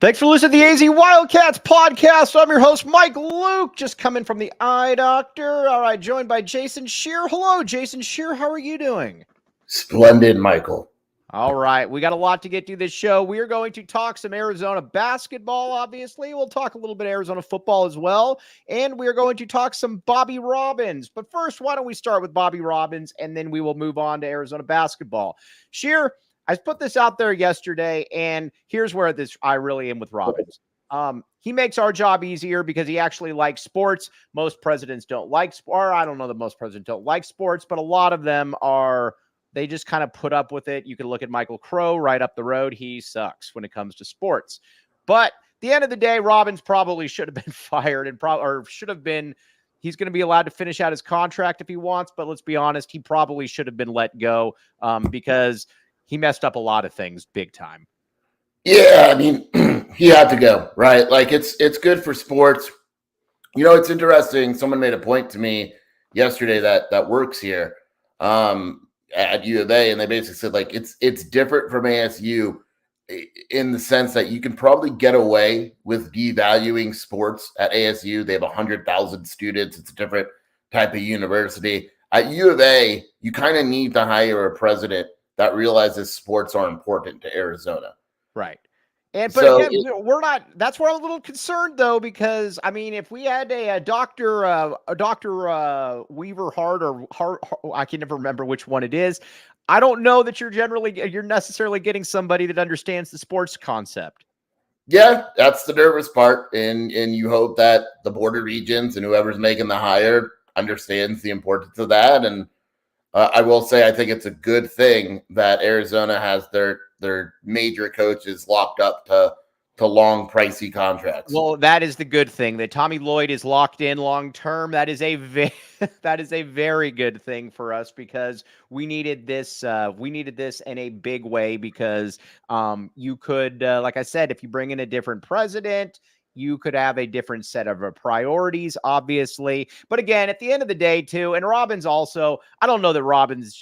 Thanks for listening to the AZ Wildcats Podcast. I'm your host, Mike Luke, just coming from the eye doctor. All right, joined by Jason Scheer. Hello, Jason Scheer. How are you doing? Splendid, Michael. All right, we got a lot to get to this show. We are going to talk some Arizona basketball, obviously. We'll talk a little bit Arizona football as well, and we are going to talk some Bobby Robbins. But first, why don't we start with Bobby Robbins, and then we will move on to Arizona basketball. Scheer, I put this out there yesterday, and here's where I really am with Robbins. He makes our job easier because he actually likes sports. Most presidents don't like sports. Or I don't know that most presidents don't like sports, but a lot of them are. They just kind of put up with it. You can look at Michael Crow right up the road. He sucks when it comes to sports. But at the end of the day, Robbins probably should have been fired or should have been. He's going to be allowed to finish out his contract if he wants. But let's be honest, he probably should have been let go because he messed up a lot of things big time. Yeah, I mean, he had to go, right? Like, it's good for sports. You know, it's interesting. Someone made a point to me yesterday that works here at U of A, and they basically said, like, it's different from ASU in the sense that you can probably get away with devaluing sports at ASU. They have 100,000 students. It's a different type of university. At U of A, you kind of need to hire a president that realizes sports are important to Arizona. Right. But again, we're not, that's where I'm a little concerned though, because I mean, if we had a Dr. Weaver Hart or Hart, I can never remember which one it is. I don't know that you're necessarily getting somebody that understands the sports concept. Yeah, that's the nervous part. And you hope that the Board of Regents and whoever's making the hire understands the importance of that. And I will say, I think it's a good thing that Arizona has their major coaches locked up to long, pricey contracts. Well, that is the good thing that Tommy Lloyd is locked in long term. That is a very good thing for us because we needed this. We needed this in a big way because you could, like I said, if you bring in a different president, you could have a different set of priorities, obviously. But again, at the end of the day, too, and Robbins also, I don't know that Robbins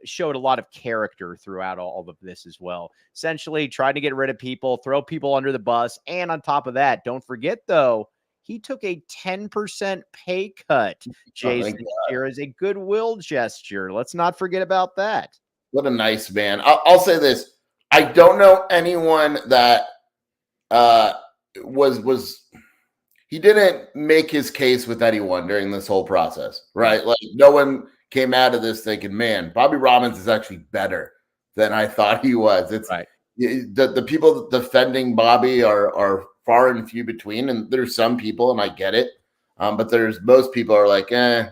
showed a lot of character throughout all of this as well. Essentially, trying to get rid of people, throw people under the bus. And on top of that, don't forget, though, he took a 10% pay cut, Jason, here as a goodwill gesture. Let's not forget about that. What a nice man. I'll say this. I don't know anyone that he didn't make his case with anyone during this whole process, right? Like, no one came out of this thinking, man, Bobby Robbins is actually better than I thought he was. It's right. The people defending Bobby are far and few between, and there's some people, and I get it, but most people are like,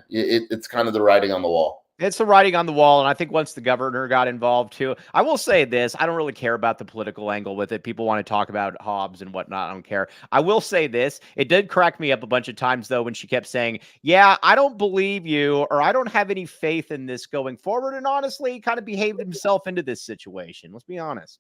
it's kind of the writing on the wall. It's the writing on the wall, and I think once the governor got involved too, I will say this, I don't really care about the political angle with it. People want to talk about Hobbs and whatnot. I don't care. I will say this, it did crack me up a bunch of times, though, when she kept saying, yeah, I don't believe you, or I don't have any faith in this going forward, and honestly, he kind of behaved himself into this situation. Let's be honest.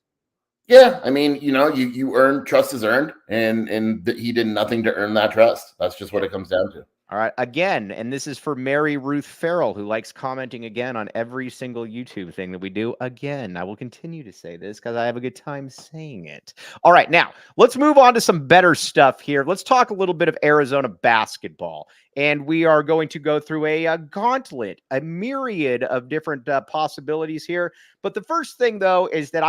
Yeah, I mean, you earn, trust is earned, and he did nothing to earn that trust. That's just what it comes down to. All right, again, and this is for Mary Ruth Farrell, who likes commenting again on every single YouTube thing that we do. Again, I will continue to say this because I have a good time saying it. All right, now, let's move on to some better stuff here. Let's talk a little bit of Arizona basketball, and we are going to go through a gauntlet, a myriad of different possibilities here. But the first thing, though, is that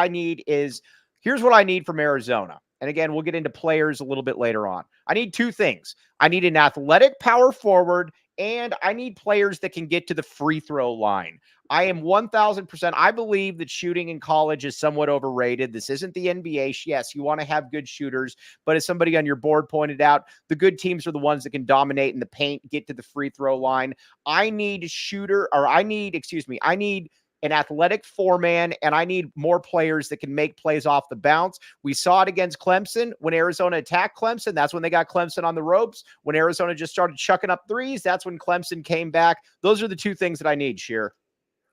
here's what I need from Arizona. And again, we'll get into players a little bit later on. I need two things. I need an athletic power forward, and I need players that can get to the free throw line. I am 1,000%. I believe that shooting in college is somewhat overrated. This isn't the NBA. Yes, you want to have good shooters, but as somebody on your board pointed out, the good teams are the ones that can dominate in the paint, get to the free throw line. I need an athletic four-man, and I need more players that can make plays off the bounce. We saw it against Clemson when Arizona attacked Clemson. That's when they got Clemson on the ropes. When Arizona just started chucking up threes, that's when Clemson came back. Those are the two things that I need, Scheer.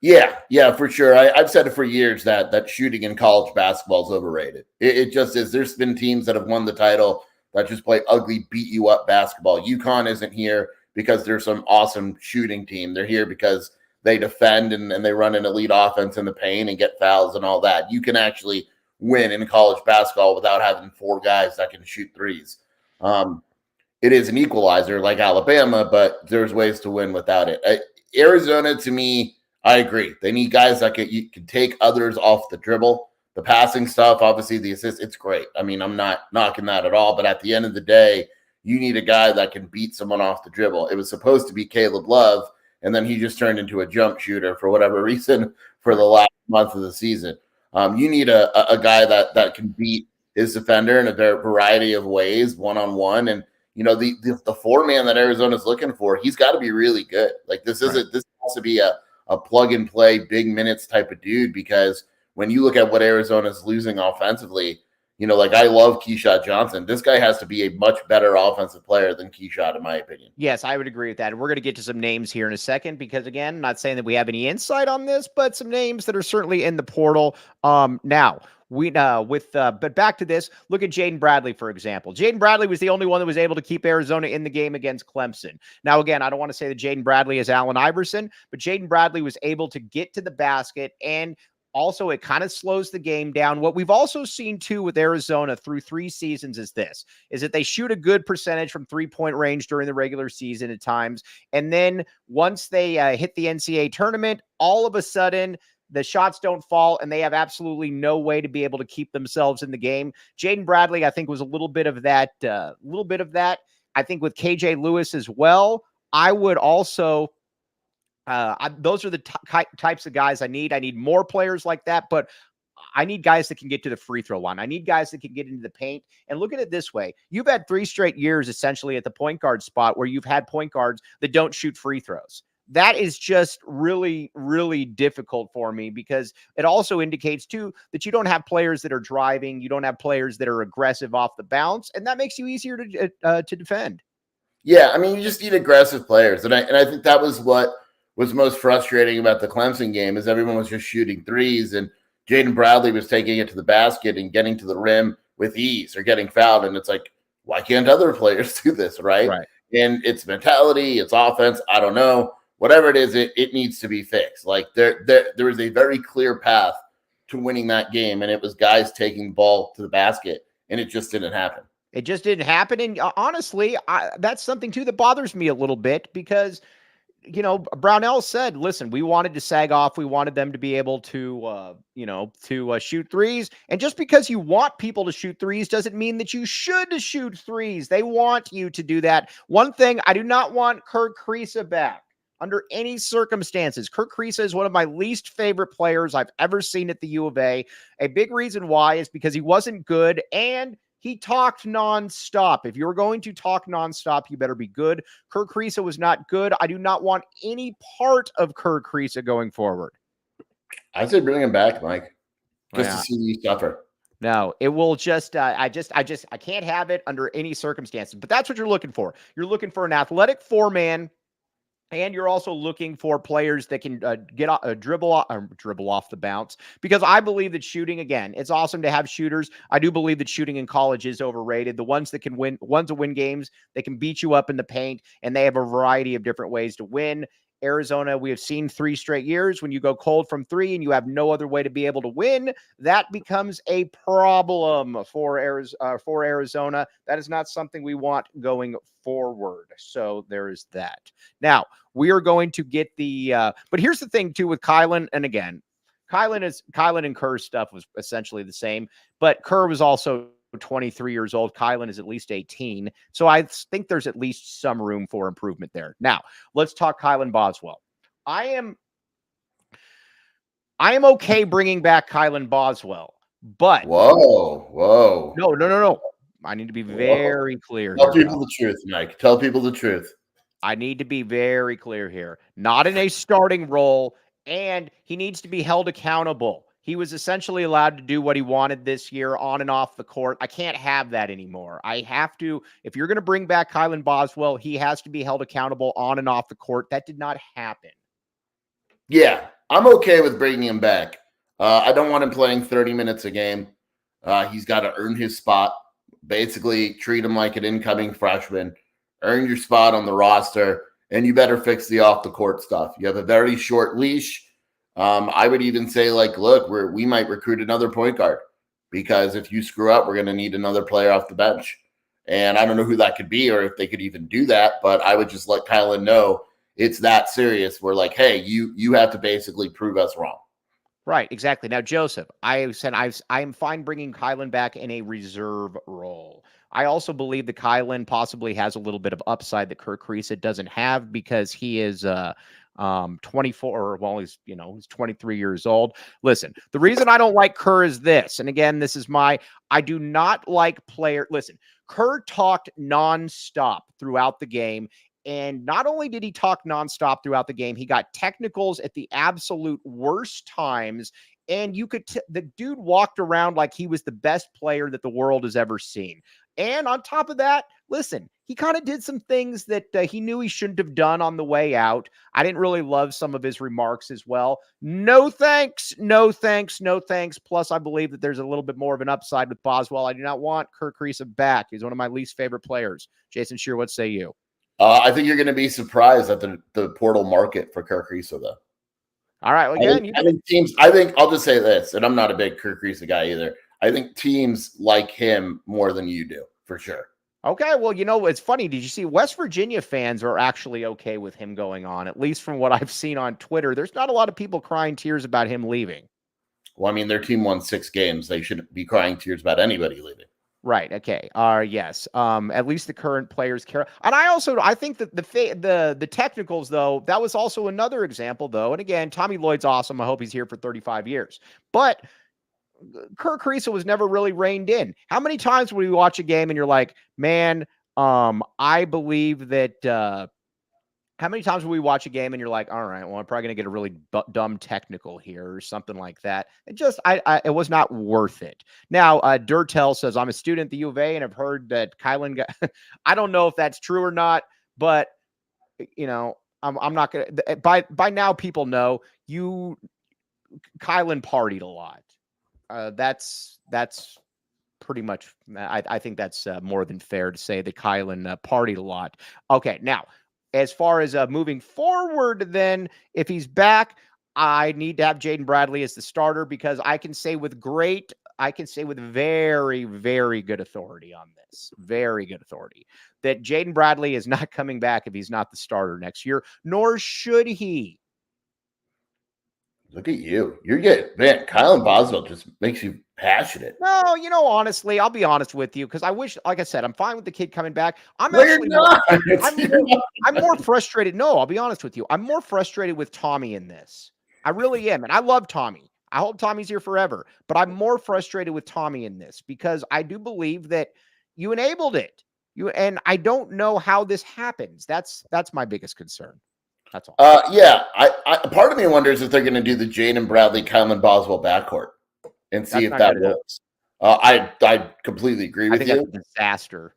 Yeah, for sure. I've said it for years that shooting in college basketball is overrated. It just is. There's been teams that have won the title that just play ugly, beat you up basketball. UConn isn't here because there's some awesome shooting team. They're here because they defend and they run an elite offense in the paint and get fouls and all that. You can actually win in college basketball without having 4 guys that can shoot threes. It is an equalizer like Alabama, but there's ways to win without it. Arizona, to me, I agree. They need guys that can take others off the dribble. The passing stuff, obviously the assist, it's great. I mean, I'm not knocking that at all, but at the end of the day, you need a guy that can beat someone off the dribble. It was supposed to be Caleb Love, and then he just turned into a jump shooter for whatever reason for the last month of the season. You need a guy that can beat his defender in a variety of ways, one-on-one. And, you know, the 4-man that Arizona's looking for, he's got to be really good. Like this has to be a plug-and-play, big minutes type of dude, because when you look at what Arizona's losing offensively, you know, like I love Keyshawn Johnson. This guy has to be a much better offensive player than Keyshawn, in my opinion. Yes, I would agree with that. And we're going to get to some names here in a second because, again, not saying that we have any insight on this, but some names that are certainly in the portal. Now, but back to this, look at Jaden Bradley, for example. Jaden Bradley was the only one that was able to keep Arizona in the game against Clemson. Now, again, I don't want to say that Jaden Bradley is Allen Iverson, but Jaden Bradley was able to get to the basket, and also, it kind of slows the game down. What we've also seen, too, with Arizona through 3 seasons is that they shoot a good percentage from 3-point range during the regular season at times. And then once they hit the NCAA tournament, all of a sudden, the shots don't fall, and they have absolutely no way to be able to keep themselves in the game. Jaden Bradley, I think, was a little bit of that. I think with KJ Lewis as well, I would also... those are the types of guys I need. I need more players like that, but I need guys that can get to the free throw line. I need guys that can get into the paint. And look at it this way. You've had 3 straight years essentially at the point guard spot where you've had point guards that don't shoot free throws. That is just really, really difficult for me because it also indicates, too, that you don't have players that are driving. You don't have players that are aggressive off the bounce, and that makes you easier to defend. Yeah, I mean, you just need aggressive players. And I think that was what was most frustrating about the Clemson game is everyone was just shooting threes, and Jaden Bradley was taking it to the basket and getting to the rim with ease or getting fouled. And it's like, why can't other players do this, right? And it's mentality, it's offense, I don't know. Whatever it is, it needs to be fixed. Like there is a very clear path to winning that game, and it was guys taking the ball to the basket, and it just didn't happen. It just didn't happen. And honestly, that's something, too, that bothers me a little bit because – you know, Brownell said, listen, we wanted to sag off. We wanted them to be able to, shoot threes. And just because you want people to shoot threes doesn't mean that you should shoot threes. They want you to do that. One thing, I do not want Kirk Kriisa back under any circumstances. Kirk Kriisa is one of my least favorite players I've ever seen at the U of A. A big reason why is because he wasn't good and he talked nonstop. If you're going to talk nonstop, you better be good. Kirk Kriisa was not good. I do not want any part of Kirk Kriisa going forward. I say bring him back, Mike, to see you suffer. No, it will just, I can't have it under any circumstances. But that's what you're looking for. You're looking for an athletic 4-man. And you're also looking for players that can dribble off the bounce, because I believe that shooting, again, it's awesome to have shooters. I do believe that shooting in college is overrated. The ones that win games, they can beat you up in the paint, and they have a variety of different ways to win. Arizona, we have seen 3 straight years when you go cold from 3 and you have no other way to be able to win. That becomes a problem for Arizona. That is not something we want going forward. So there is that. Now, we are going to get but here's the thing, too, with Kylan. And again, Kylan and Kerr's stuff was essentially the same, but Kerr was also 23 years old. Kylan is at least 18. So I think there's at least some room for improvement there. Now, let's talk Kylan Boswell. I am okay bringing back Kylan Boswell, but whoa. No. I need to be very clear. Tell people the truth, Mike. Tell people the truth. I need to be very clear here. Not in a starting role, and he needs to be held accountable. He was essentially allowed to do what he wanted this year on and off the court. I can't have that anymore. I have to, if you're going to bring back Kylan Boswell, he has to be held accountable on and off the court. That did not happen. Yeah, I'm okay with bringing him back. I don't want him playing 30 minutes a game. He's got to earn his spot. Basically, treat him like an incoming freshman. Earn your spot on the roster, and you better fix the off-the-court stuff. You have a very short leash. I would even say, like, look, we might recruit another point guard. because if you screw up, we're going to need another player off the bench. And I don't know who that could be or if they could even do that, but I would just let Kylan know it's that serious. We're like, hey, you have to basically prove us wrong. Right, exactly. Now, Joseph, I said I am fine bringing Kylan back in a reserve role. I also believe that Kylan possibly has a little bit of upside that Kerr Kriisa doesn't have because he is 24. Well, he's 23 years old. Listen, the reason I don't like Kerr is this, and again, this is I do not like player. Listen, Kerr talked nonstop throughout the game. And not only did he talk nonstop throughout the game, he got technicals at the absolute worst times. And you could, the dude walked around like he was the best player that the world has ever seen. And on top of that, listen, he kind of did some things that he knew he shouldn't have done on the way out. I didn't really love some of his remarks as well. No thanks, no thanks, no thanks. Plus, I believe that there's a little bit more of an upside with Boswell. I do not want Kerr Kriisa back. He's one of my least favorite players. Jason Scheer, what say you? I think you're going to be surprised at the portal market for Kerr Kriisa, though. All right. Well, again, I think teams. I think I'll just say this, and I'm not a big Kerr Kriisa guy either. I think teams like him more than you do, for sure. Okay. Well, it's funny. Did you see West Virginia fans are actually okay with him going on? At least from what I've seen on Twitter, there's not a lot of people crying tears about him leaving. Well, I mean, their team won 6 games. They shouldn't be crying tears about anybody leaving. Right. Okay. Yes. At least the current players care. And I think that the technicals, though, that was also another example, though. And again, Tommy Lloyd's awesome. I hope he's here for 35 years. But Kerr Kriisa was never really reined in. How many times would we watch a game and you're like, man, I believe that. How many times will we watch a game and you're like, all right, well, I'm probably going to get a really dumb technical here or something like that. It was not worth it. Now, Durtel says, I'm a student at the U of A and I've heard that Kylan got, I don't know if that's true or not, but I'm not going to, by now people know Kylan partied a lot. That's pretty much, I think that's more than fair to say that Kylan partied a lot. Okay. Now, as far as moving forward, then if he's back, I need to have Jaden Bradley as the starter because I can say with very, very good authority on this, very good authority, that Jaden Bradley is not coming back if he's not the starter next year, nor should he. Look at you. Kylan Boswell just makes you passionate. No, honestly, I'll be honest with you because I wish, like I said, I'm fine with the kid coming back. I'm more frustrated. No, I'll be honest with you. I'm more frustrated with Tommy in this. I really am. And I love Tommy. I hope Tommy's here forever. But I'm more frustrated with Tommy in this because I do believe that you enabled it. And I don't know how this happens. That's my biggest concern. That's all. Yeah. I part of me wonders if they're going to do the Jaden Bradley, Kylan Boswell backcourt and see if that works. I completely agree with you. I think that's a disaster.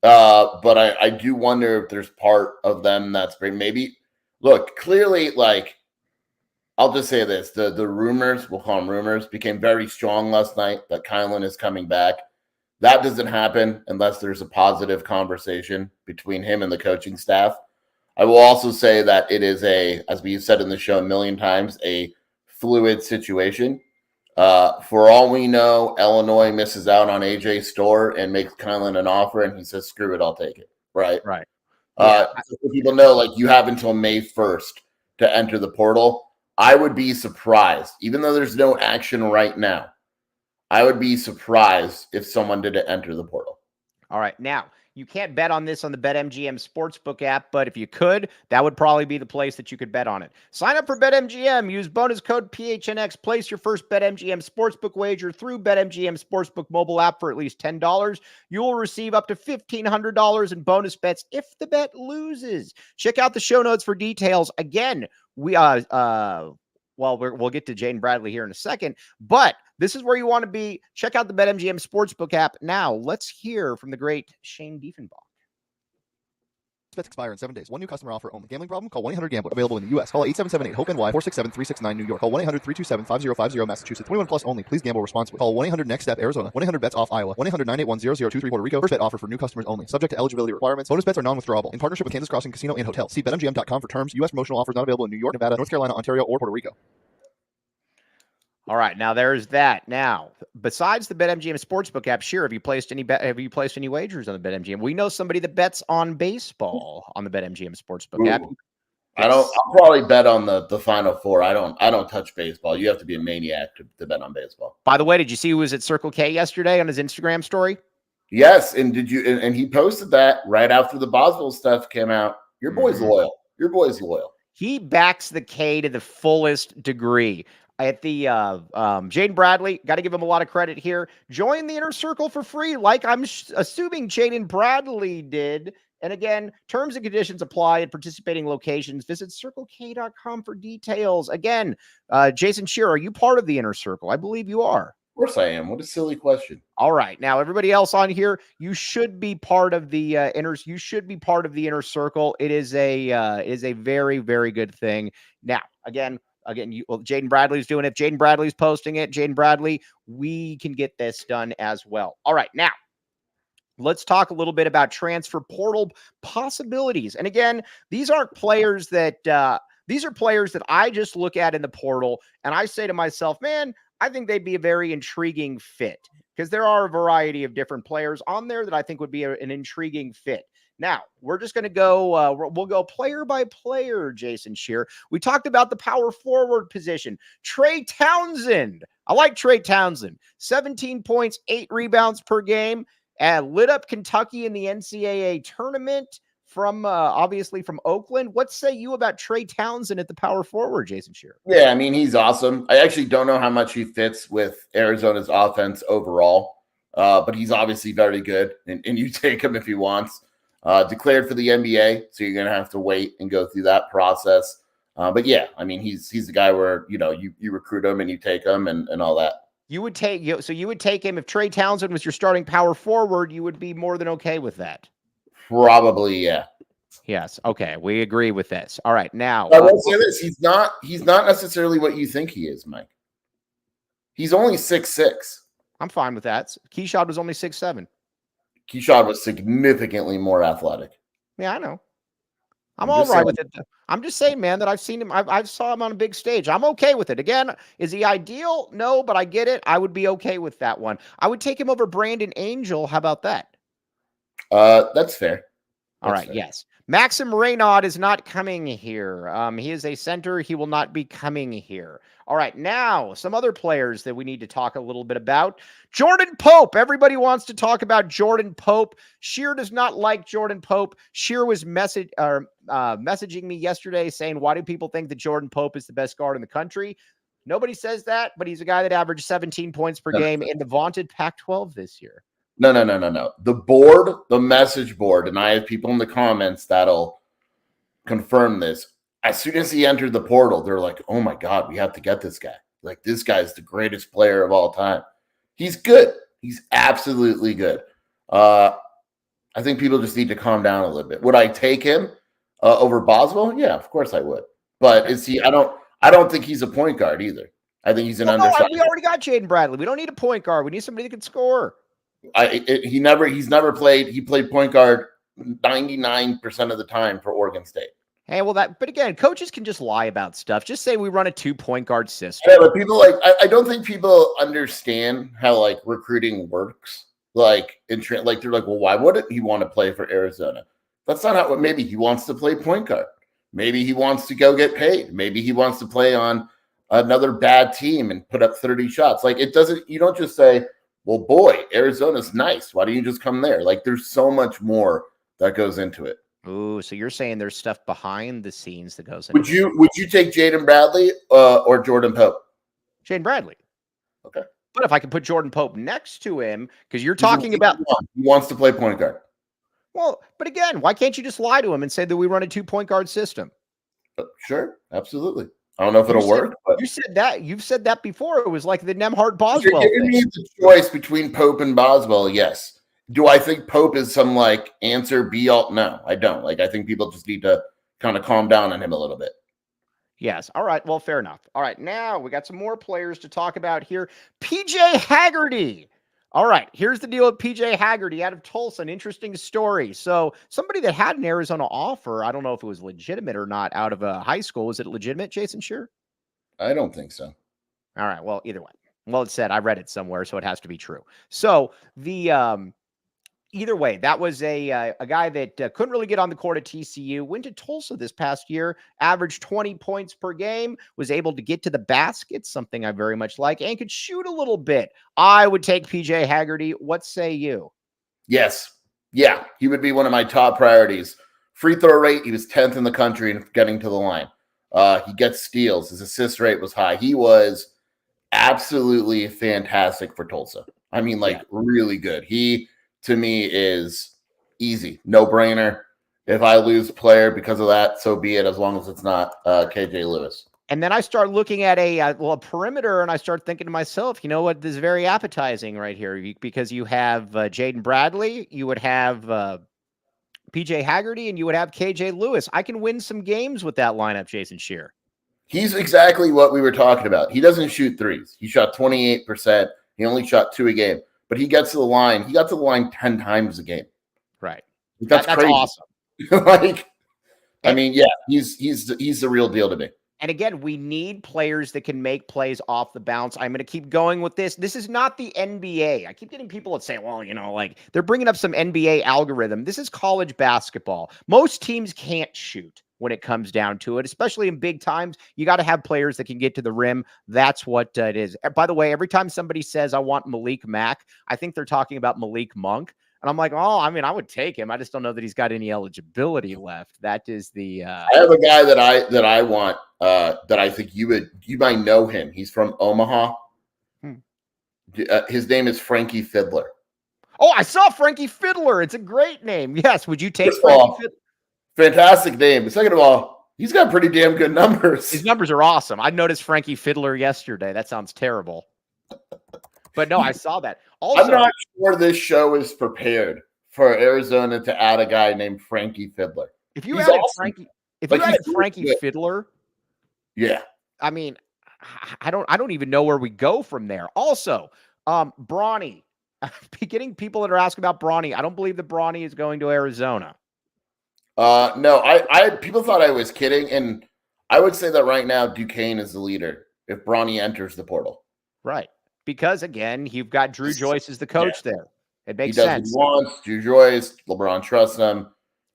But I do wonder if there's part of them that's maybe look clearly like I'll just say this: the rumors, we'll call them rumors, became very strong last night that Kylan is coming back. That doesn't happen unless there's a positive conversation between him and the coaching staff. I will also say that it is as we've said in the show a million times, a fluid situation. For all we know, Illinois misses out on AJ Storr and makes Kylan an offer, and he says, "Screw it, I'll take it." Right. So people know, like you have until May 1st to enter the portal. I would be surprised, even though there's no action right now. I would be surprised if someone didn't enter the portal. All right, now. You can't bet on this on the BetMGM Sportsbook app, but if you could, that would probably be the place that you could bet on it. Sign up for BetMGM. Use bonus code PHNX. Place your first BetMGM Sportsbook wager through BetMGM Sportsbook mobile app for at least $10. You will receive up to $1,500 in bonus bets if the bet loses. Check out the show notes for details. Again, we'll get to Jaden Bradley here in a second, but this is where you want to be. Check out the BetMGM Sportsbook app now. Let's hear from the great Shane Diefenbach. Bets expire in 7 days. One new customer offer only. Gambling problem? Call 1-800-GAMBLER. Available in the U.S. Call 877-8-HOPE-NY, 467-369 New York. Call 1-800-327-5050 Massachusetts. 21 plus only. Please gamble responsibly. Call 1-800-NEXT-STEP Arizona. 1-800-BETS-OFF Iowa. 1-800-981-0023 Puerto Rico. First bet offer for new customers only. Subject to eligibility requirements. Bonus bets are non-withdrawable. In partnership with Kansas Crossing Casino and Hotel. See BetMGM.com for terms. U.S. promotional offers not available in New York, Nevada, North Carolina, Ontario, or Puerto Rico. All right, now there's that. Now, besides the BetMGM Sportsbook app, Scheer, have you placed any wagers on the BetMGM? We know somebody that bets on baseball on the BetMGM Sportsbook app. Ooh. I'll probably bet on the Final Four. I don't touch baseball. You have to be a maniac to bet on baseball. By the way, did you see who was at Circle K yesterday on his Instagram story? Yes, and and he posted that right after the Boswell stuff came out. Your boy's loyal. Your boy's loyal. He backs the K to the fullest degree. At the Jaden Bradley, got to give him a lot of credit here. Join the inner circle for free, like I'm assuming Jaden Bradley did. And again, terms and conditions apply at participating locations. Visit circlek.com for details. Again, Jason Scheer, are you part of the inner circle? I believe you are. Of course I am. What a silly question. All right. Now, everybody else on here, you should be part of the You should be part of the inner circle. It is a very, very good thing. Now, again, Jaden Bradley's doing it. Jaden Bradley's posting it. Jaden Bradley, we can get this done as well. All right. Now, let's talk a little bit about transfer portal possibilities. And again, these aren't players that these are players that I just look at in the portal and I say to myself, man, I think they'd be a very intriguing fit because there are a variety of different players on there that I think would be an intriguing fit. Now, we're just going to go, we'll go player by player, Jason Scheer. We talked about the power forward position. Trey Townsend. I like Trey Townsend. 17 points, 8 rebounds per game. Lit up Kentucky in the NCAA tournament from obviously from Oakland. What say you about Trey Townsend at the power forward, Jason Scheer? Yeah, I mean, he's awesome. I actually don't know how much he fits with Arizona's offense overall, but he's obviously very good, and you take him if he wants. Declared for the NBA, so you're going to have to wait and go through that process. But yeah, I mean, he's the guy where, you recruit him and you take him and all that. You would take him if Trey Townsend was your starting power forward, you would be more than okay with that. Probably, yeah. Yes. Okay. We agree with this. All right. Now I will say this: he's not necessarily what you think he is, Mike. He's only 6'6". I'm fine with that. Keyshawn was only 6'7". Keyshawn was significantly more athletic. Yeah, I know. I'm all right with it. I'm just saying, man, that I've seen him. I saw him on a big stage. I'm okay with it. Again, is he ideal? No, but I get it. I would be okay with that one. I would take him over Brandon Angel. How about that? That's fair. All right. Fair. Yes. Maxim Reynaud is not coming here. He is a center. He will not be coming here. All right. Now, some other players that we need to talk a little bit about. Jordan Pope. Everybody wants to talk about Jordan Pope. Scheer does not like Jordan Pope. Scheer was messaging me yesterday saying, why do people think that Jordan Pope is the best guard in the country? Nobody says that, but he's a guy that averaged 17 points per game in the vaunted Pac-12 this year. No. The board, the message board, and I have people in the comments that'll confirm this. As soon as he entered the portal, they're like, oh my God, we have to get this guy. Like, this guy's the greatest player of all time. He's good. He's absolutely good. I think people just need to calm down a little bit. Would I take him over Boswell? Yeah, of course I would. But is he? I don't think he's a point guard either. I think he's an undersized. We already got Jaden Bradley. We don't need a point guard. We need somebody that can score. He's never played. He played point guard 99% of the time for Oregon State. Hey, well, but again, coaches can just lie about stuff. Just say we run a 2-point guard system. Yeah, but people I don't think people understand how recruiting works. They're like, well, why wouldn't he want to play for Arizona? That's not how. Maybe he wants to play point guard. Maybe he wants to go get paid. Maybe he wants to play on another bad team and put up 30 shots. You don't just say, well, boy, Arizona's nice. Why don't you just come there? There's so much more that goes into it. Ooh, so you're saying there's stuff behind the scenes that goes into it. Would you take Jaden Bradley or Jordan Pope? Jaden Bradley. Okay. But if I could put Jordan Pope next to him, because you're talking about he wants to play point guard. Well, but again, why can't you just lie to him and say that we run a 2-point guard system? Sure, absolutely. I don't know if it'll work. But you said that. You've said that before. It was like the Nemhart Boswell. If you're giving me the choice between Pope and Boswell, yes. Do I think Pope is some answer be all? No, I don't. I think people just need to kind of calm down on him a little bit. Yes. All right. Well, fair enough. All right. Now we got some more players to talk about here. PJ Haggerty. All right. Here's the deal with PJ Haggerty out of Tulsa. An interesting story. So somebody that had an Arizona offer, I don't know if it was legitimate or not, out of a high school. Was it legitimate, Jason Scheer? I don't think so. All right. Well, either way. Well, it said I read it somewhere, so it has to be true. So the either way, that was a guy that couldn't really get on the court at TCU. Went to Tulsa this past year, averaged 20 points per game, was able to get to the basket, something I very much like, and could shoot a little bit. I would take PJ Haggerty. What say you? Yes. Yeah, he would be one of my top priorities. Free throw rate, he was 10th in the country in getting to the line. He gets steals. His assist rate was high. He was absolutely fantastic for Tulsa. I mean, really good. He, to me, is easy. No-brainer. If I lose a player because of that, so be it, as long as it's not KJ Lewis. And then I start looking at a perimeter, and I start thinking to myself, you know what, this is very appetizing right here, because you have Jaden Bradley, you would have PJ Haggerty, and you would have KJ Lewis. I can win some games with that lineup, Jason Scheer. He's exactly what we were talking about. He doesn't shoot threes. He shot 28%. He only shot 2 a game. But he gets to the line. He got to the line 10 times a game. Right. That's crazy. Awesome. I mean, yeah, he's the real deal to me. And again, we need players that can make plays off the bounce. I'm going to keep going with this. This is not the NBA. I keep getting people that say, well, they're bringing up some NBA algorithm. This is college basketball. Most teams can't shoot when it comes down to it, especially in big times. You got to have players that can get to the rim. That's what it is. By the way, every time somebody says, I want Malik Mack, I think they're talking about Malik Monk. And I'm like, I would take him. I just don't know that he's got any eligibility left. That is the. I have a guy that I want that I think you might know him. He's from Omaha. His name is Frankie Fiddler. Oh, I saw Frankie Fiddler. It's a great name. Yes, would you take Frankie Fiddler? Fantastic name. But second of all, he's got pretty damn good numbers. His numbers are awesome. I noticed Frankie Fiddler yesterday. That sounds terrible. But no, I saw that. Also, I'm not sure this show is prepared for Arizona to add a guy named Frankie Fiddler. If you added Frankie Fiddler, yeah. I mean, I don't even know where we go from there. Also, Bronny. Getting people that are asking about Bronny. I don't believe that Bronny is going to Arizona. No, I people thought I was kidding, and I would say that right now Duquesne is the leader if Bronny enters the portal. Right. Because, again, you've got Drew Joyce as the coach there. It makes sense. He wants Drew Joyce. LeBron trusts him.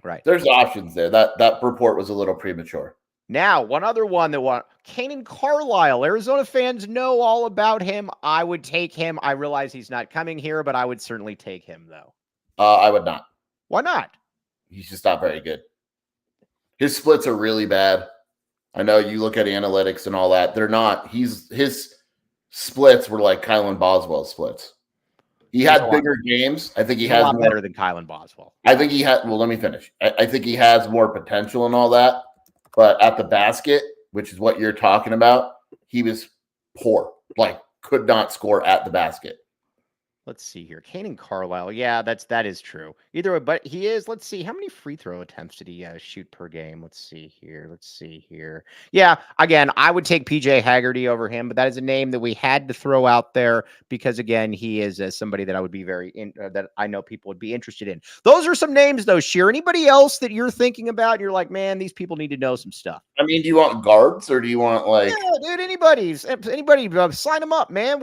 Right. There's options there. That report was a little premature. Now, one other one Kanan Carlisle. Arizona fans know all about him. I would take him. I realize he's not coming here, but I would certainly take him, though. I would not. Why not? He's just not very good. His splits are really bad. I know you look at analytics and all that. They're not. His splits were like Kylan Boswell splits. He had bigger games. I think he has a lot better than Kylan Boswell. I think he had. Well, let me finish. I think he has more potential and all that. But at the basket, which is what you're talking about, he was poor. Could not score at the basket. Let's see here. Kanan Carlisle. Yeah, that is true. Either way, but he is. Let's see. How many free throw attempts did he shoot per game? Let's see here. Yeah, again, I would take PJ Haggerty over him, but that is a name that we had to throw out there because, again, he is somebody that I would be that I know people would be interested in. Those are some names, though, Scheer. Anybody else that you're thinking about? You're like, man, these people need to know some stuff. I mean, do you want guards or do you want Yeah, dude, anybody, sign them up, man.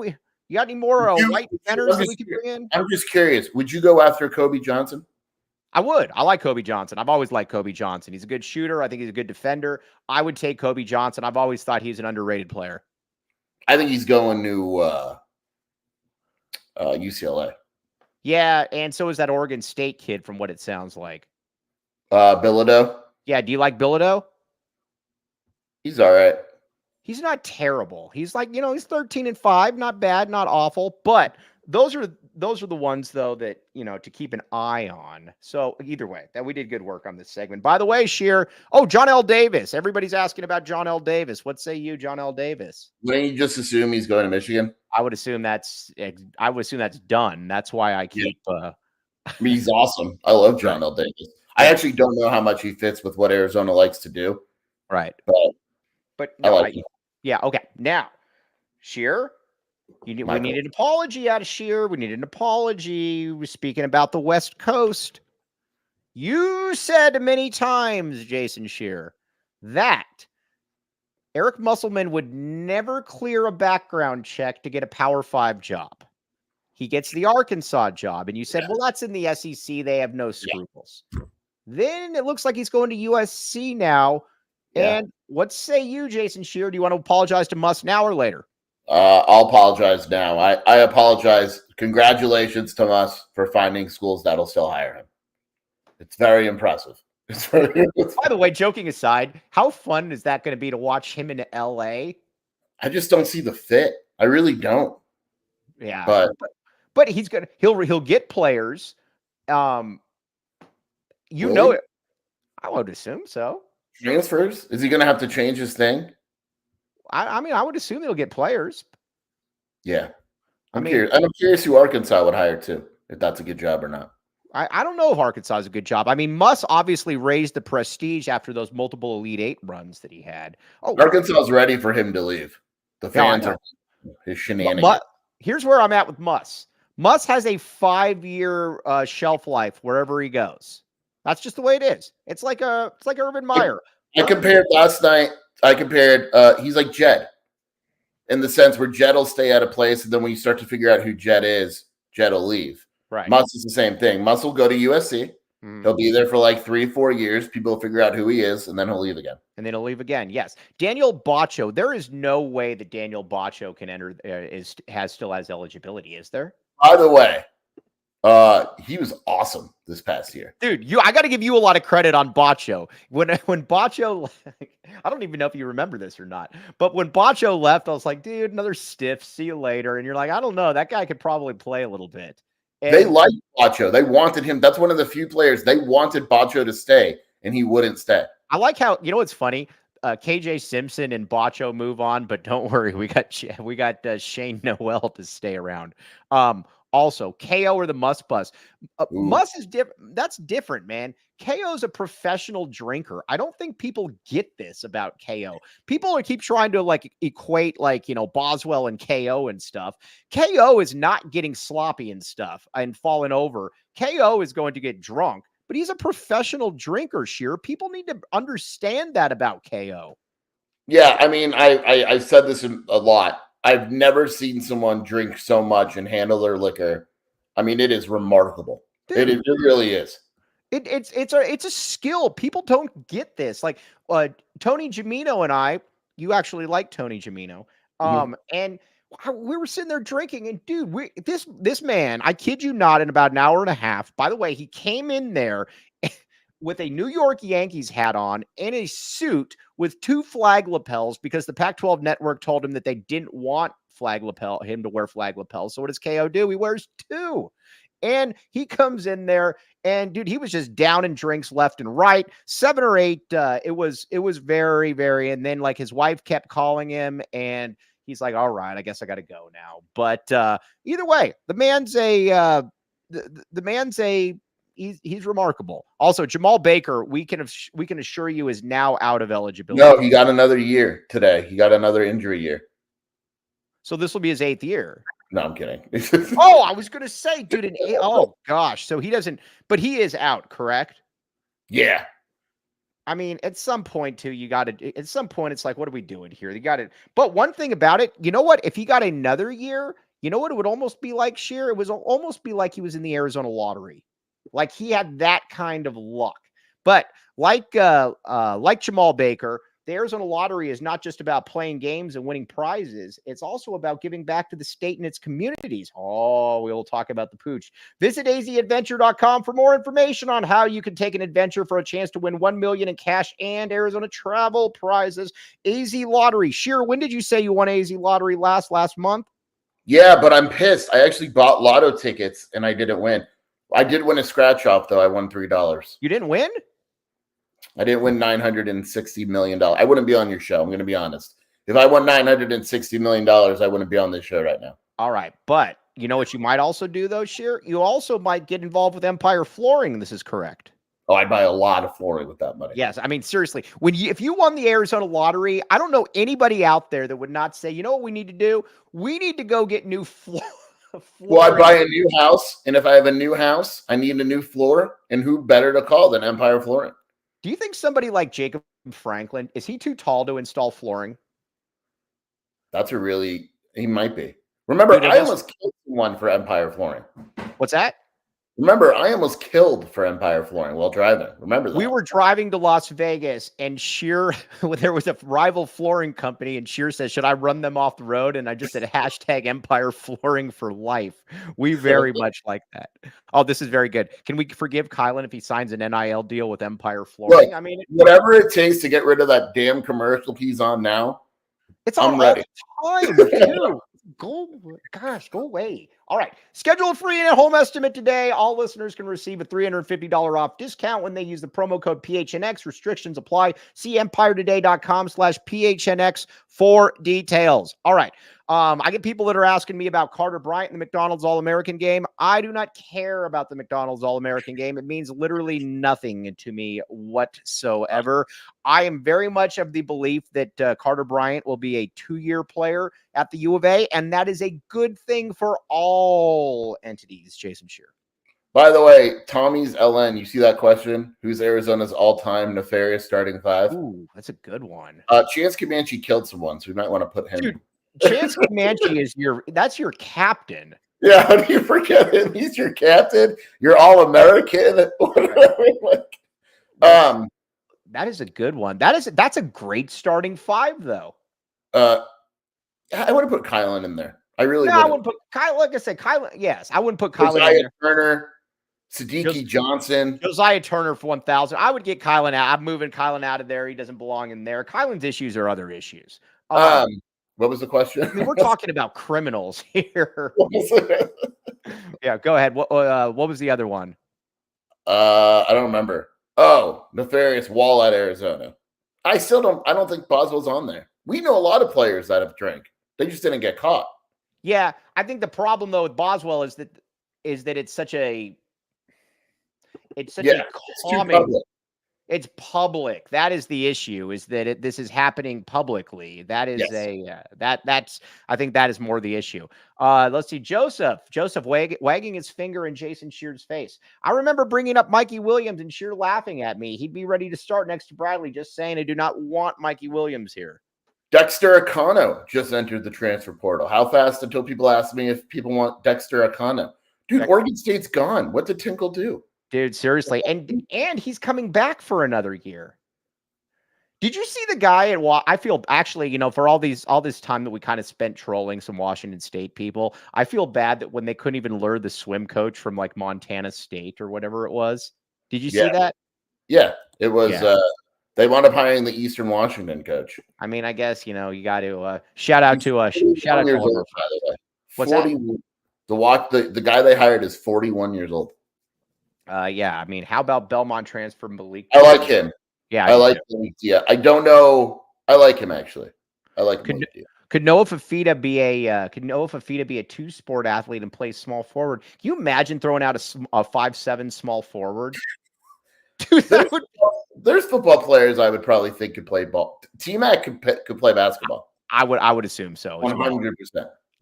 You got any more white defenders that we can bring in? I'm just curious. Would you go after Kobe Johnson? I would. I like Kobe Johnson. I've always liked Kobe Johnson. He's a good shooter. I think he's a good defender. I would take Kobe Johnson. I've always thought he's an underrated player. I think he's going to UCLA. Yeah, and so is that Oregon State kid from what it sounds like. Bilodeau? Yeah, do you like Bilodeau? He's all right. He's not terrible. He's like, he's 13-5, not bad, not awful. But those are the ones, though, that, to keep an eye on. So either way, that we did good work on this segment. By the way, Scheer, John L. Davis. Everybody's asking about John L. Davis. What say you, John L. Davis? Wouldn't you just assume he's going to Michigan? I would assume that's done. That's why I keep. I mean, he's awesome. I love John L. Davis. I actually don't know how much he fits with what Arizona likes to do. Right. But no, I like him. Yeah, okay. Now, Scheer, we need an apology out of Scheer. We need an apology. We're speaking about the West Coast. You said many times, Jason Scheer, that Eric Musselman would never clear a background check to get a Power 5 job. He gets the Arkansas job, and you said, well, that's in the SEC. They have no scruples. Then it looks like he's going to USC now. And what say you, Jason Scheer? Do you want to apologize to Muss now or later? I'll apologize now. I apologize. Congratulations to Muss for finding schools that'll still hire him. It's very impressive. By the way, joking aside, how fun is that going to be to watch him in LA? I just don't see the fit. I really don't. Yeah, but he's gonna he'll get players. You know it. I would assume so. Transfers? Is he going to have to change his thing? I mean, I would assume he'll get players. Yeah, I'm curious. I'm curious who Arkansas would hire too, if that's a good job or not. I don't know if Arkansas is a good job. I mean, Muss obviously raised the prestige after those multiple Elite Eight runs that he had. Oh, Arkansas is ready for him to leave. The fans are his shenanigans. Here's where I'm at with Muss. Muss has a 5-year shelf life wherever he goes. That's just the way it is. It's like Urban Meyer. I compared last night. He's like Jed in the sense where Jed will stay at a place, and then when you start to figure out who Jed is, Jed will leave. Right. Muss is the same thing. Muss will go to USC. He'll be there for like 3-4 years. People will figure out who he is, and then he'll leave again. Yes. Daniel Baccio. There is no way that Daniel Baccio can enter. Still has eligibility. Is there? By the way, he was awesome this past year, dude. I got to give you a lot of credit on Baccio. When Baccio, I don't even know if you remember this or not, but when Baccio left, I was like, dude, another stiff. See you later. And you're like, I don't know. That guy could probably play a little bit. And they liked Baccio. They wanted him. That's one of the few players they wanted Baccio to stay, and he wouldn't stay. I like how, you know what's funny? KJ Simpson and Baccio move on, but don't worry, we got Shane Noel to stay around. Also, KO or the Muss bus. Muss is different. That's different, man. KO is a professional drinker. I don't think people get this about KO. People keep trying to equate Boswell and KO and stuff. KO is not getting sloppy and stuff and falling over. KO is going to get drunk, but he's a professional drinker, Scheer. People need to understand that about KO. Yeah, I mean, I said this a lot. I've never seen someone drink so much and handle their liquor. I mean, it is remarkable. Dude, it really is. It's a skill. People don't get this. Like Tony Gimino and I, you actually like Tony Gimino. And we were sitting there drinking, and dude, this man, I kid you not, in about an hour and a half. By the way, he came in there with a New York Yankees hat on and a suit with 2 flag lapels because the Pac-12 network told him that they didn't want him to wear flag lapels. So what does KO do? He wears 2. And he comes in there, and dude, he was just down in drinks left and right, 7 or 8. It was very, very, and then his wife kept calling him, and he's like, all right, I guess I got to go now. But either way, the man's he's remarkable. Also, Jamal Baker, we can assure you, is now out of eligibility. No, he got another year today. He got another injury year. So this will be his 8th year. No, I'm kidding. Oh, I was going to say, dude, oh gosh. So he doesn't, but he is out, correct? Yeah. I mean, at some point too, at some point it's like, what are we doing here? You got it. But one thing about it, you know what? If he got another year, you know what it would almost be like, Scheer? It was almost be like he was in the Arizona lottery. Like he had that kind of luck. But like Jamal Baker, the Arizona lottery is not just about playing games and winning prizes. It's also about giving back to the state and its communities. Oh, we'll talk about the pooch. Visit azadventure.com for more information on how you can take an adventure for a chance to win $1 million in cash and Arizona travel prizes. AZ Lottery. Scheer, when did you say you won AZ Lottery last month? Yeah, but I'm pissed. I actually bought lotto tickets and I didn't win. I did win a scratch off, though. I won $3. You didn't win? I didn't win $960 million. I wouldn't be on your show. I'm going to be honest. If I won $960 million, I wouldn't be on this show right now. All right. But you know what you might also do, though, Scheer? You also might get involved with Empire Flooring. This is correct. Oh, I'd buy a lot of flooring with that money. Yes. I mean, seriously, if you won the Arizona lottery, I don't know anybody out there that would not say, you know what we need to do? We need to go get new floor. Well, I buy a new house, and if I have a new house, I need a new floor, and who better to call than Empire Flooring? Do you think somebody like Jacob Franklin. Is he too tall to install flooring? He might be. Remember, Dude, I almost killed someone for Empire Flooring. What's that? Remember, I almost killed for Empire Flooring while driving. Remember that? We were driving to Las Vegas, and Scheer, there was a rival flooring company, and Scheer said, should I run them off the road? And I just said, hashtag Empire Flooring for life. We very much like that. Oh, this is very good. Can we forgive Kylan if he signs an NIL deal with Empire Flooring? Look, I mean, whatever it takes to get rid of that damn commercial he's on now, it's on all the time, too. Go away. All right. Schedule a free and at-home estimate today. All listeners can receive a $350 off discount when they use the promo code PHNX. Restrictions apply. See empiretoday.com/PHNX for details. All right. I get people that are asking me about Carter Bryant and the McDonald's All-American game. I do not care about the McDonald's All-American game. It means literally nothing to me whatsoever. I am very much of the belief that Carter Bryant will be a 2-year player at the U of A, and that is a good thing for all entities, Jason Scheer. By the way, Tommy's LN, you see that question? Who's Arizona's all-time nefarious starting five? Ooh, that's a good one. Chance Comanche killed someone, so we might want to put him. Dude, Chance Comanche is that's your captain. Yeah, how do you forget him? He's your captain. You're all-American. That is a good one. That's a great starting five, though. I would have put Kylan in there. I really would. I wouldn't put Kylan. Like I said, Kylan. Yes, I wouldn't put Kylan in there. Turner, Siddiqui Johnson, Josiah Turner for 1,000. I would get Kylan out. I'm moving Kylan out of there. He doesn't belong in there. Kylan's issues are other issues. What was the question? I mean, we're talking about criminals here. Yeah, go ahead. What was the other one? I don't remember. Oh, nefarious wall at Arizona. I don't think Boswell's on there. We know a lot of players that have drank. They just didn't get caught. Yeah, I think the problem though with Boswell is that it's such a common. It's public. That is the issue. Is that this is happening publicly? That is that's. I think that is more the issue. Let's see. Joseph wagging his finger in Jason Scheer's face. I remember bringing up Mikey Williams and Scheer laughing at me. He'd be ready to start next to Bradley. Just saying, I do not want Mikey Williams here. Dexter Akano just entered the transfer portal. How fast until people ask me if people want Dexter Akano? Dude, Oregon State's gone. What did Tinkle do? Dude, seriously. And he's coming back for another year. Did you see the guy at I feel actually, for all this time that we kind of spent trolling some Washington State people, I feel bad that when they couldn't even lure the swim coach from like Montana State or whatever it was. Did you see that? Yeah, it was they wound up hiring the Eastern Washington coach. I mean, I guess, you got to shout out to by the way. What's 40, that? The guy they hired is 41 years old. Yeah, I mean, how about Belmont transfer Malik? I like him. Yeah, I like him. Yeah, I don't know. I like him actually. I like him. Could Noah Fafita be a two-sport athlete and play small forward? Can you imagine throwing out a 5'7" small forward? Dude, there's football players I would probably think could play ball. T-Mac could play basketball. I would assume so. 100%.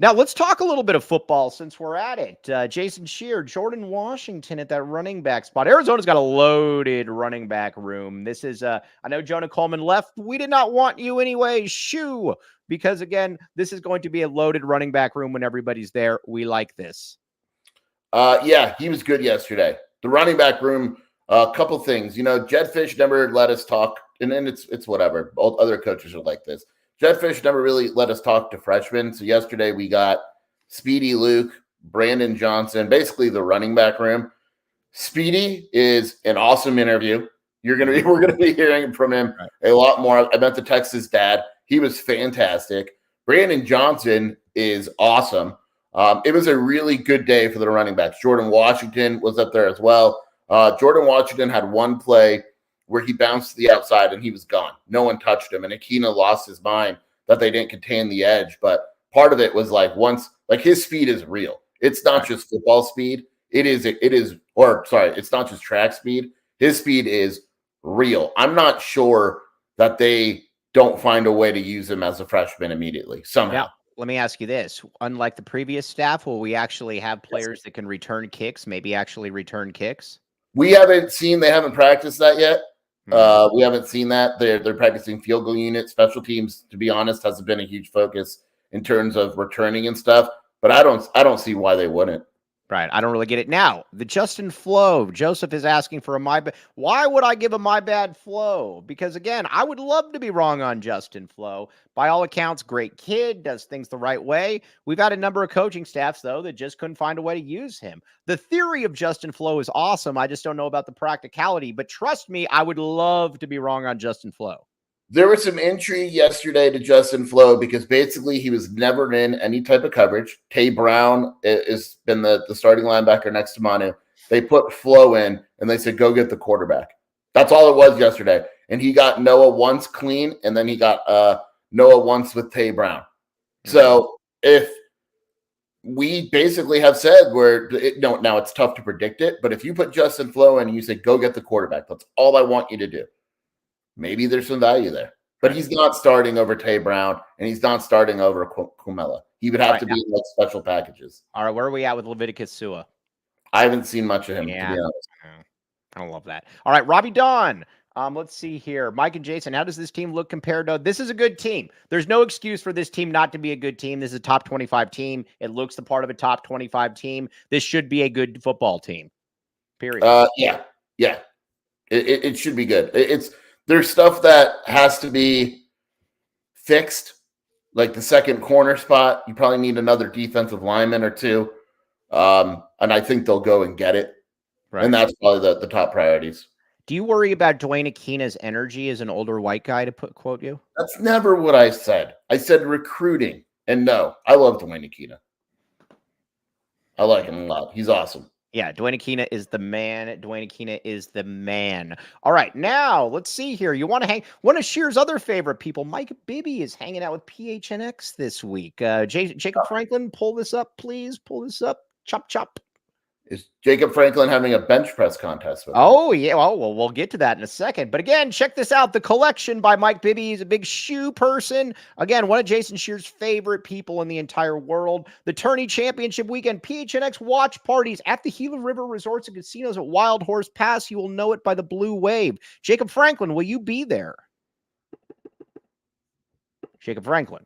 Now, let's talk a little bit of football since we're at it. Jason Scheer, Jordan Washington at that running back spot. Arizona's got a loaded running back room. This is, I know Jonah Coleman left. We did not want you anyway, shoo, because, again, this is going to be a loaded running back room when everybody's there. We like this. Yeah, he was good yesterday. The running back room, a couple things. Jed Fish never let us talk, and then it's whatever. Both other coaches are like this. Jed Fish never really let us talk to freshmen. So yesterday we got Speedy Luke, Brandon Johnson, basically the running back room. Speedy is an awesome interview. We're gonna be hearing from him a lot more. I met the Texas dad. He was fantastic. Brandon Johnson is awesome. It was a really good day for the running backs. Jordan Washington was up there as well. Jordan Washington had one play where he bounced to the outside and he was gone. No one touched him. And Akina lost his mind that they didn't contain the edge. But part of it was his speed is real. It's not just football speed. It's not just track speed. His speed is real. I'm not sure that they don't find a way to use him as a freshman immediately somehow. Now, let me ask you this. Unlike the previous staff, will we actually have players that can return kicks, maybe actually return kicks? We haven't practiced that yet. We haven't seen that. They're practicing field goal unit. Special teams, to be honest, hasn't been a huge focus in terms of returning and stuff. But I don't see why they wouldn't. Right. I don't really get it. Now, the Justin Flo, Joseph is asking for a my bad. Why would I give a my bad Flo? Because again, I would love to be wrong on Justin Flo. By all accounts, great kid, does things the right way. We've had a number of coaching staffs, though, that just couldn't find a way to use him. The theory of Justin Flo is awesome. I just don't know about the practicality. But trust me, I would love to be wrong on Justin Flo. There was some intrigue yesterday to Justin Flo because basically he was never in any type of coverage. Tay Brown has been the starting linebacker next to Manu. They put Flo in and they said, go get the quarterback. That's all it was yesterday. And he got Noah once clean, and then he got Noah once with Tay Brown. So if we basically have said now it's tough to predict it, but if you put Justin Flo in and you say, go get the quarterback, that's all I want you to do. Maybe there's some value there, but he's not starting over Tay Brown, and he's not starting over Kumela. He would have to be in like special packages. All right, where are we at with Leviticus Sua? I haven't seen much of him, Yeah, to be honest. I don't love that. All right, Robbie Don. Let's see here. Mike and Jason, how does this team look compared to? This is a good team. There's no excuse for this team not to be a good team. This is a top 25 team. It looks the part of a top 25 team. This should be a good football team. Period. Yeah. It should be good. There's stuff that has to be fixed, like the second corner spot. You probably need another defensive lineman or two. And I think they'll go and get it. Right. And that's probably the top priorities. Do you worry about Dwayne Akina's energy as an older white guy, to quote you? That's never what I said. I said recruiting. And no, I love Dwayne Akina. I like him a lot. He's awesome. Yeah, Dwayne Akina is the man. Dwayne Akina is the man. All right, now let's see here. You want to hang one of Scheer's other favorite people, Mike Bibby, is hanging out with PHNX this week. Jacob Franklin, pull this up, please. Pull this up. Chop, chop. Is Jacob Franklin having a bench press contest with him? Oh, yeah. Well, we'll get to that in a second. But again, check this out. The collection by Mike Bibby. He's a big shoe person. Again, one of Jason Scheer's favorite people in the entire world. The Tourney Championship Weekend PHNX watch parties at the Gila River Resorts and Casinos at Wild Horse Pass. You will know it by the blue wave. Jacob Franklin, will you be there? Jacob Franklin.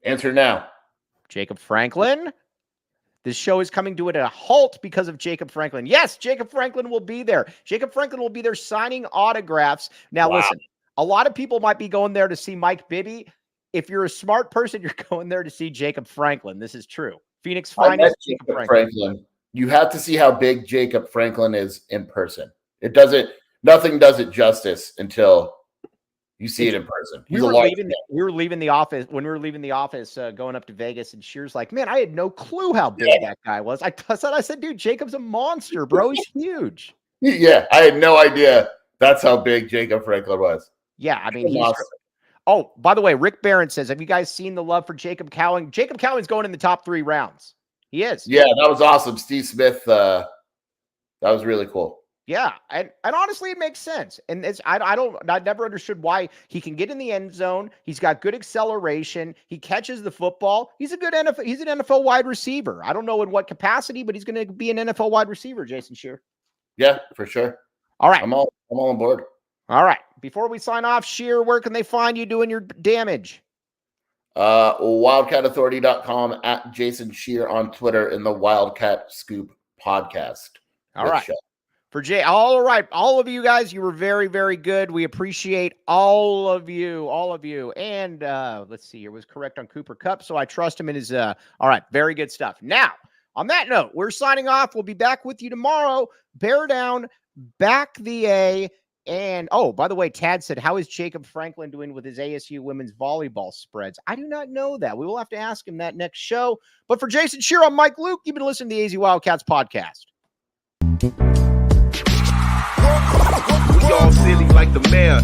Answer now. Jacob Franklin. This show is coming to it at a halt because of Jacob Franklin. Yes, Jacob Franklin will be there. Jacob Franklin will be there signing autographs. Now, Listen, a lot of people might be going there to see Mike Bibby. If you're a smart person, you're going there to see Jacob Franklin. This is true. Phoenix finest Jacob Franklin. You have to see how big Jacob Franklin is in person. Nothing does it justice until you see it in person. We were leaving the office going up to Vegas, and Scheer's like, man, I had no clue how big that guy was. I said, dude, Jacob's a monster, bro. He's huge. Yeah, I had no idea that's how big Jacob Franklin was. Yeah, I mean, oh, by the way, Rick Barron says, have you guys seen the love for Jacob Cowling? Jacob Cowling's going in the top 3 rounds. He is. Yeah, that was awesome. Steve Smith, that was really cool. Yeah, and honestly, it makes sense. And I never understood why he can get in the end zone. He's got good acceleration. He catches the football. He's an NFL wide receiver. I don't know in what capacity, but he's going to be an NFL wide receiver, Jason Scheer. Yeah, for sure. All right. I'm all on board. All right. Before we sign off, Scheer, where can they find you doing your damage? WildcatAuthority.com, at Jason Scheer on Twitter, in the Wildcat Scoop podcast. All right. All right. All of you guys, you were very, very good. We appreciate all of you. And let's see here. Was correct on Cooper Kupp, so I trust him in his all right. Very good stuff. Now, on that note, we're signing off. We'll be back with you tomorrow. Bear down, back the A. And, oh, by the way, Tad said, how is Jacob Franklin doing with his ASU women's volleyball spreads? I do not know that. We will have to ask him that next show. But for Jason Scheer, I'm Mike Luke. You've been listening to the AZ Wildcats podcast. We all silly like the mayor.